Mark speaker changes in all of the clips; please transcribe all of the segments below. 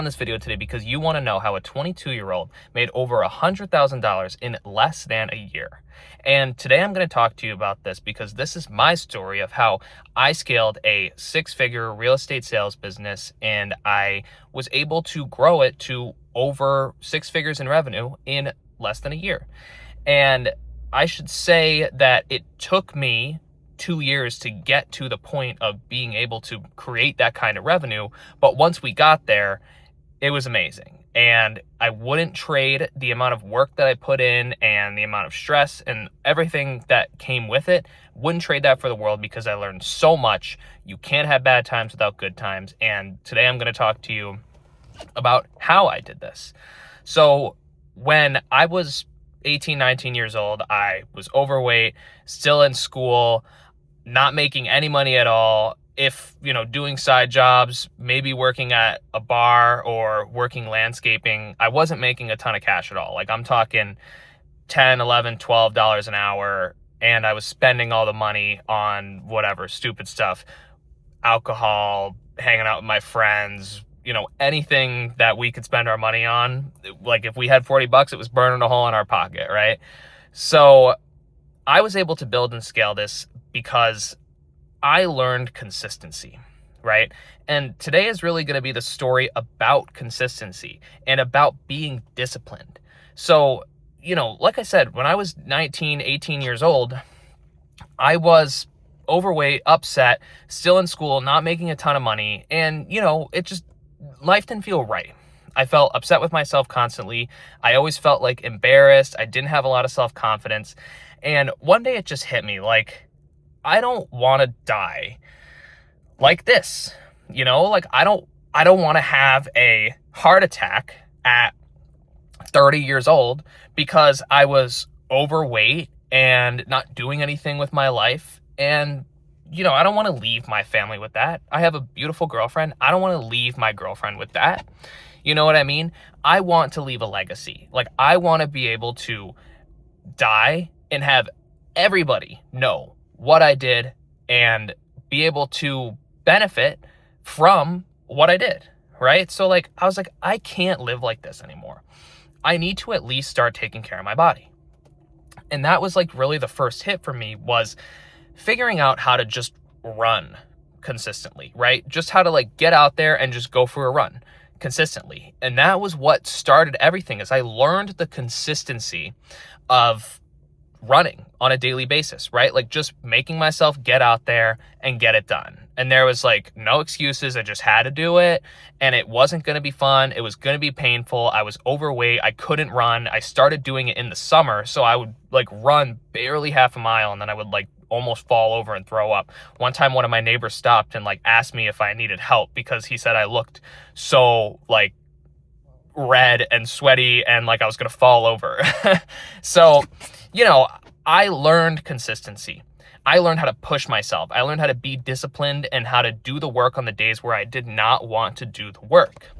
Speaker 1: On this video today because you want to know how a 22-year-old made over $100,000 in less than a year. And today I'm going to talk to you about this because this is my story of how I scaled a six-figure real estate sales business and I was able to grow it to over six figures in revenue in less than a year. And I should say that it took me 2 years to get to the point of being able to create that kind of revenue. But once we got there, it was amazing. And I wouldn't trade the amount of work that I put in and the amount of stress and everything that came with it. Wouldn't trade that for the world because I learned so much. You can't have bad times without good times. And today I'm going to talk to you about how I did this. So when I was 18, 19 years old, I was overweight, still in school, not making any money at all. If, doing side jobs, maybe working at a bar or working landscaping, I wasn't making a ton of cash at all. Like I'm talking $10, $11, $12 an hour. And I was spending all the money on whatever stupid stuff, alcohol, hanging out with my friends, anything that we could spend our money on. Like if we had $40, it was burning a hole in our pocket, right? So I was able to build and scale this because I learned consistency, right? And today is really going to be the story about consistency and about being disciplined. So, like I said, when I was 19, 18 years old, I was overweight, upset, still in school, not making a ton of money. And, life didn't feel right. I felt upset with myself constantly. I always felt like embarrassed. I didn't have a lot of self-confidence. And one day it just hit me like, I don't want to die like this, like I don't want to have a heart attack at 30 years old because I was overweight and not doing anything with my life. And, I don't want to leave my family with that. I have a beautiful girlfriend. I don't want to leave my girlfriend with that. You know what I mean? I want to leave a legacy. Like I want to be able to die and have everybody know what I did and be able to benefit from what I did, right? So I was like, I can't live like this anymore. I need to at least start taking care of my body. And that was really the first hit for me was figuring out how to just run consistently, right? Just how to get out there and just go for a run consistently. And that was what started everything is I learned the consistency of running on a daily basis, right? Just making myself get out there and get it done. And there was no excuses. I just had to do it. And it wasn't going to be fun. It was going to be painful. I was overweight. I couldn't run. I started doing it in the summer. So I would run barely half a mile and then I would almost fall over and throw up. One time, one of my neighbors stopped and asked me if I needed help because he said I looked so red and sweaty and I was going to fall over. So, I learned consistency. I learned how to push myself. I learned how to be disciplined and how to do the work on the days where I did not want to do the work.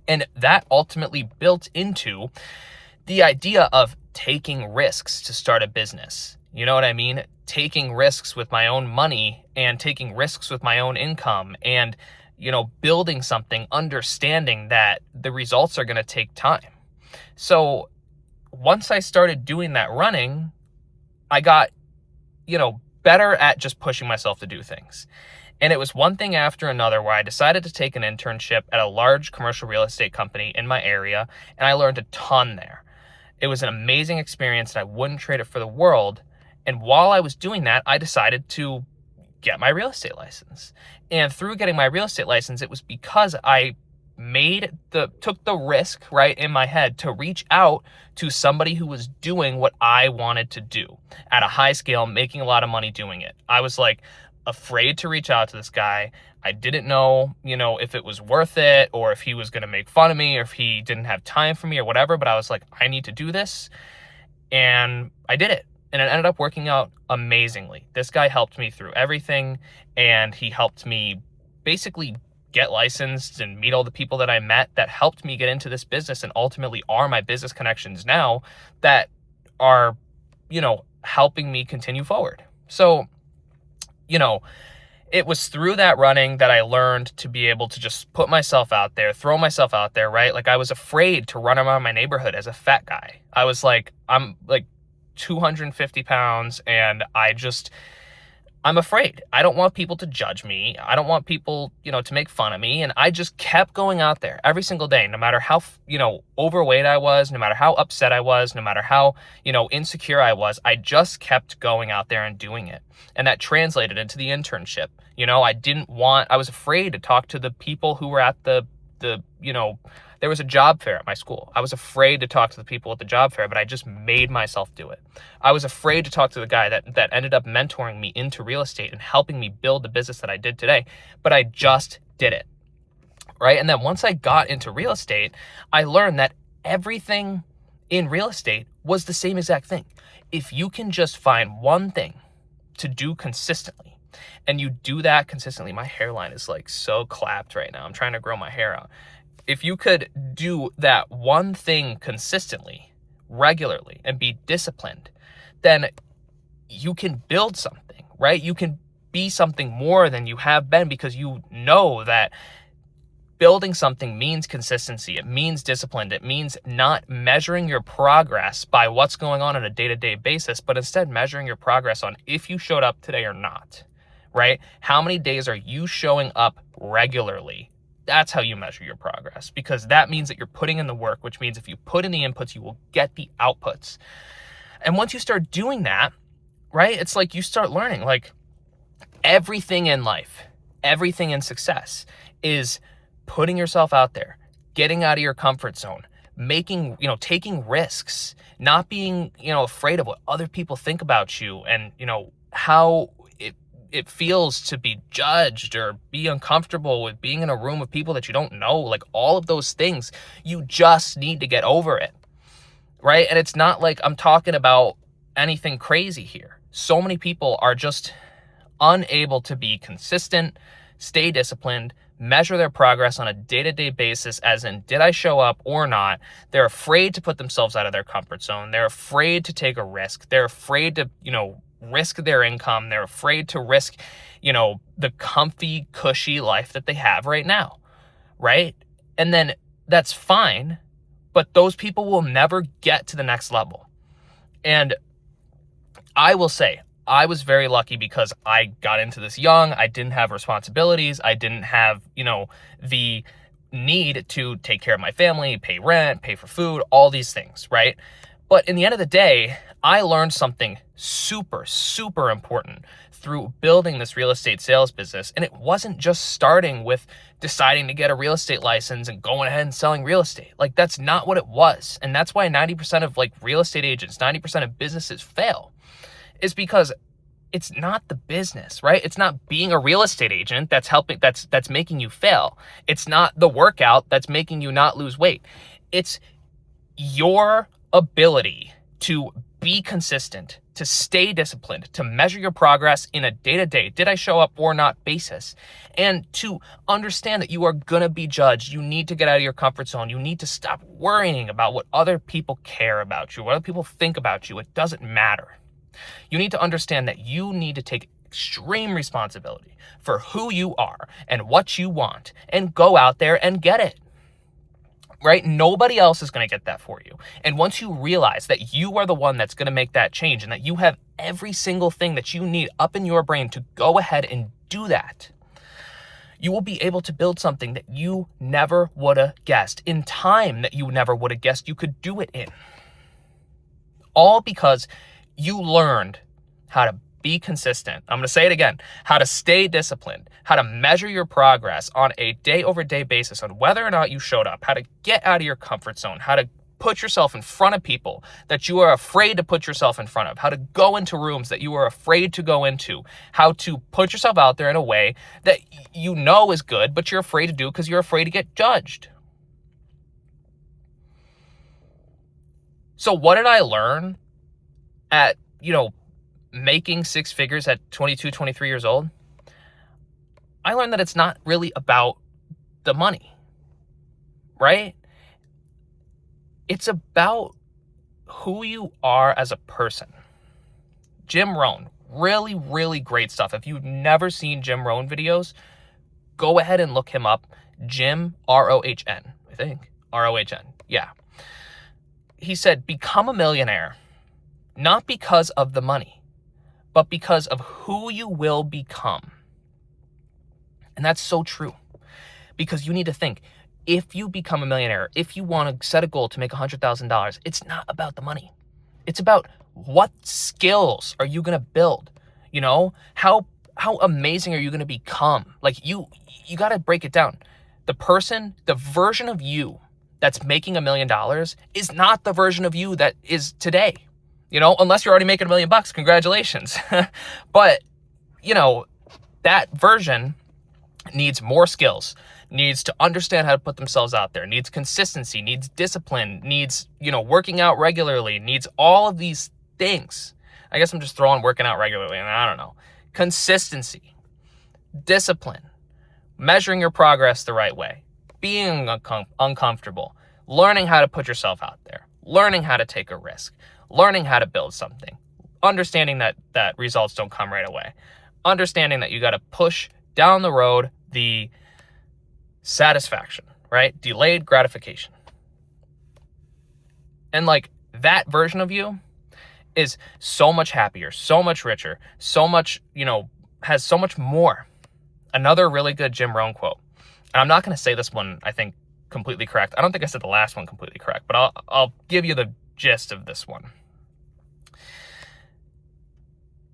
Speaker 1: And that ultimately built into the idea of taking risks to start a business. You know what I mean? Taking risks with my own money and taking risks with my own income and, building something, understanding that the results are going to take time. So once I started doing that running, I got, better at just pushing myself to do things. And it was one thing after another where I decided to take an internship at a large commercial real estate company in my area, and I learned a ton there. It was an amazing experience, and I wouldn't trade it for the world. And while I was doing that, I decided to get my real estate license. And through getting my real estate license, it was because I took the risk right in my head to reach out to somebody who was doing what I wanted to do at a high scale, making a lot of money doing it. I was afraid to reach out to this guy. I didn't know, if it was worth it or if he was going to make fun of me or if he didn't have time for me or whatever. But I was I need to do this. And I did it. And it ended up working out amazingly. This guy helped me through everything. And he helped me basically get licensed and meet all the people that I met that helped me get into this business and ultimately are my business connections now that are, helping me continue forward. So, it was through that running that I learned to be able to just put myself out there, throw myself out there, right? Like I was afraid to run around my neighborhood as a fat guy. I'm like 250 pounds and I'm afraid. I don't want people to judge me. I don't want people, to make fun of me. And I just kept going out there every single day, no matter how, overweight I was, no matter how upset I was, no matter how, insecure I was. I just kept going out there and doing it. And that translated into the internship. I was afraid to talk to the people who were at there was a job fair at my school. I was afraid to talk to the people at the job fair, but I just made myself do it. I was afraid to talk to the guy that ended up mentoring me into real estate and helping me build the business that I did today, but I just did it, right? And then once I got into real estate, I learned that everything in real estate was the same exact thing. If you can just find one thing to do consistently, and you do that consistently, my hairline is like so clapped right now. I'm trying to grow my hair out. If you could do that one thing consistently, regularly, and be disciplined, then you can build something, right? You can be something more than you have been, because you know that building something means consistency. It means discipline. It means not measuring your progress by what's going on a day-to-day basis, but instead measuring your progress on if you showed up today or not, right? How many days are you showing up regularly? That's how you measure your progress, because that means that you're putting in the work, which means if you put in the inputs, you will get the outputs. And once you start doing that, right, it's like you start learning, like everything in life, everything in success is putting yourself out there, getting out of your comfort zone, taking risks, not being, afraid of what other people think about you and, how it feels to be judged or be uncomfortable with being in a room of people that you don't know. Like all of those things, you just need to get over it, right? And it's not like I'm talking about anything crazy here. So many people are just unable to be consistent, stay disciplined, measure their progress on a day-to-day basis, as in, did I show up or not? They're afraid to put themselves out of their comfort zone. They're afraid to take a risk. They're afraid to, risk their income. They're afraid to risk, the comfy, cushy life that they have right now, right? And then that's fine, but those people will never get to the next level. And I will say, I was very lucky because I got into this young. I didn't have responsibilities. I didn't have, the need to take care of my family, pay rent, pay for food, all these things, right? But in the end of the day, I learned something super, super important through building this real estate sales business. And it wasn't just starting with deciding to get a real estate license and going ahead and selling real estate. Like that's not what it was. And that's why 90% of real estate agents, 90% of businesses fail, is because it's not the business, right? It's not being a real estate agent that's making you fail. It's not the workout that's making you not lose weight. It's your ability to be consistent, to stay disciplined, to measure your progress in a day-to-day, did I show up or not basis, and to understand that you are gonna be judged. You need to get out of your comfort zone. You need to stop worrying about what other people care about you, what other people think about you. It doesn't matter. You need to understand that you need to take extreme responsibility for who you are and what you want and go out there and get it. Right? Nobody else is going to get that for you. And once you realize that you are the one that's going to make that change and that you have every single thing that you need up in your brain to go ahead and do that, you will be able to build something that you never would have guessed in time that you never would have guessed you could do it in. All because you learned how to be consistent. I'm going to say it again, how to stay disciplined, how to measure your progress on a day-over-day basis on whether or not you showed up, how to get out of your comfort zone, how to put yourself in front of people that you are afraid to put yourself in front of, how to go into rooms that you are afraid to go into, how to put yourself out there in a way that you know is good, but you're afraid to do because you're afraid to get judged. So what did I learn at, making six figures at 22, 23 years old? I learned that it's not really about the money, right? It's about who you are as a person. Jim Rohn Really, really great stuff. If you've never seen Jim Rohn videos, go ahead and look him up. Jim, R-O-H-N, I think. R-O-H-N, yeah. He said, become a millionaire, not because of the money, but because of who you will become. And that's so true, because you need to think, if you become a millionaire, if you want to set a goal to make $100,000, it's not about the money. It's about what skills are you going to build? You know, how amazing are you going to become? Like you got to break it down. The version of you that's making $1 million is not the version of you that is today. You know, unless you're already making $1 million, congratulations. But, you know, that version needs more skills, needs to understand how to put themselves out there, needs consistency, needs discipline, needs, you know, working out regularly, needs all of these things. I guess I'm just throwing working out regularly, and I don't know. Consistency, discipline, measuring your progress the right way, being uncomfortable, learning how to put yourself out there, learning how to take a risk, learning how to build something, understanding that results don't come right away, understanding that you got to push down the road the satisfaction, right? Delayed gratification. And like that version of you is so much happier, so much richer, so much, you know, has so much more. Another really good Jim Rohn quote. And I'm not going to say this one, I think, completely correct. I don't think I said the last one completely correct, but I'll give you the gist of this one.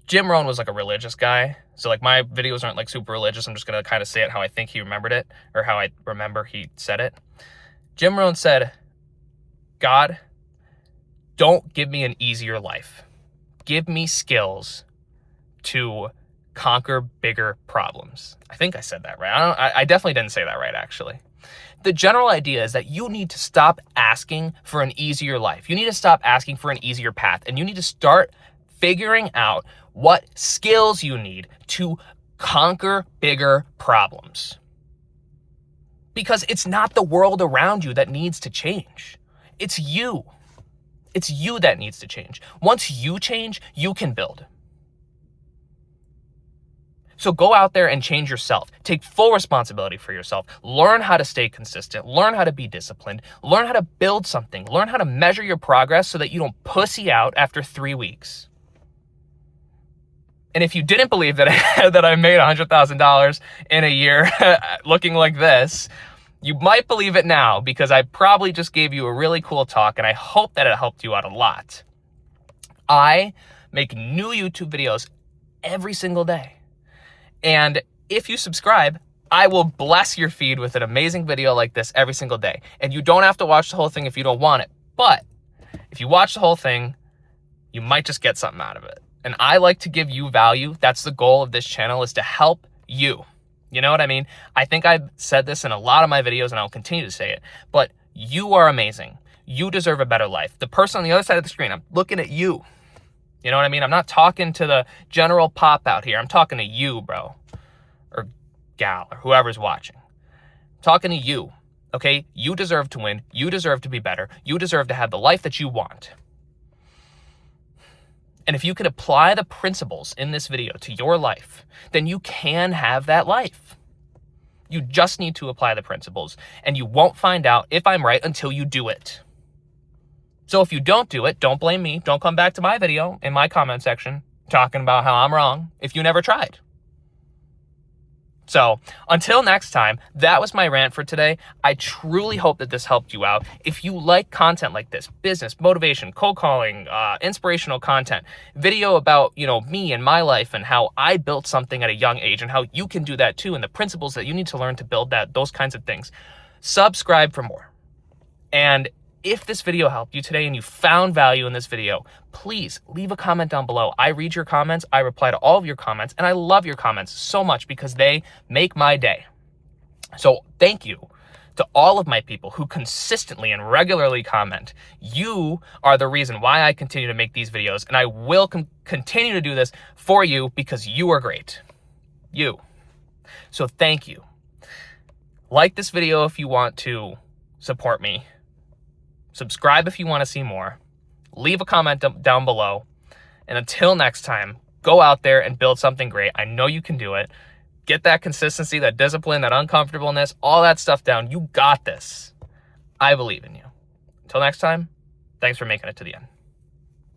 Speaker 1: Jim Rohn was like a religious guy. So like my videos aren't like super religious. I'm just going to kind of say it how I think he remembered it, or how I remember he said it. Jim Rohn said, God, don't give me an easier life. Give me skills to conquer bigger problems. I think I said that right. I definitely didn't say that right, actually. The general idea is that you need to stop asking for an easier life. You need to stop asking for an easier path, and you need to start figuring out what skills you need to conquer bigger problems. Because it's not the world around you that needs to change. It's you. It's you that needs to change. Once you change, you can build. So go out there and change yourself. Take full responsibility for yourself. Learn how to stay consistent. Learn how to be disciplined. Learn how to build something. Learn how to measure your progress so that you don't pussy out after 3 weeks. And if you didn't believe that I made $100,000 in a year looking like this, you might believe it now, because I probably just gave you a really cool talk, and I hope that it helped you out a lot. I make new YouTube videos every single day. And if you subscribe, I will bless your feed with an amazing video like this every single day. And you don't have to watch the whole thing if you don't want it. But if you watch the whole thing, you might just get something out of it. And I like to give you value. That's the goal of this channel, is to help you. You know what I mean? I think I've said this in a lot of my videos, and I'll continue to say it. But you are amazing. You deserve a better life. The person on the other side of the screen, I'm looking at you. You know what I mean? I'm not talking to the general pop out here. I'm talking to you, bro. Or gal, or whoever's watching. I'm talking to you, okay? You deserve to win. You deserve to be better. You deserve to have the life that you want. And if you can apply the principles in this video to your life, then you can have that life. You just need to apply the principles, and you won't find out if I'm right until you do it. So if you don't do it, don't blame me. Don't come back to my video in my comment section talking about how I'm wrong if you never tried. So until next time, that was my rant for today. I truly hope that this helped you out. If you like content like this, business, motivation, cold calling, inspirational content, video about, you know, me and my life and how I built something at a young age and how you can do that too, and the principles that you need to learn to build that, those kinds of things, subscribe for more. And if this video helped you today and you found value in this video, please leave a comment down below. I read your comments, I reply to all of your comments, and I love your comments so much because they make my day. So thank you to all of my people who consistently and regularly comment. You are the reason why I continue to make these videos, and I will continue to do this for you because you are great. You. So thank you. Like this video if you want to support me. Subscribe if you want to see more. Leave a comment down below. And until next time, Go out there and build something great. I know you can do it. Get that consistency, that discipline, that uncomfortableness, all that stuff down. You got this. I believe in you. Until next time, thanks for making it to the end.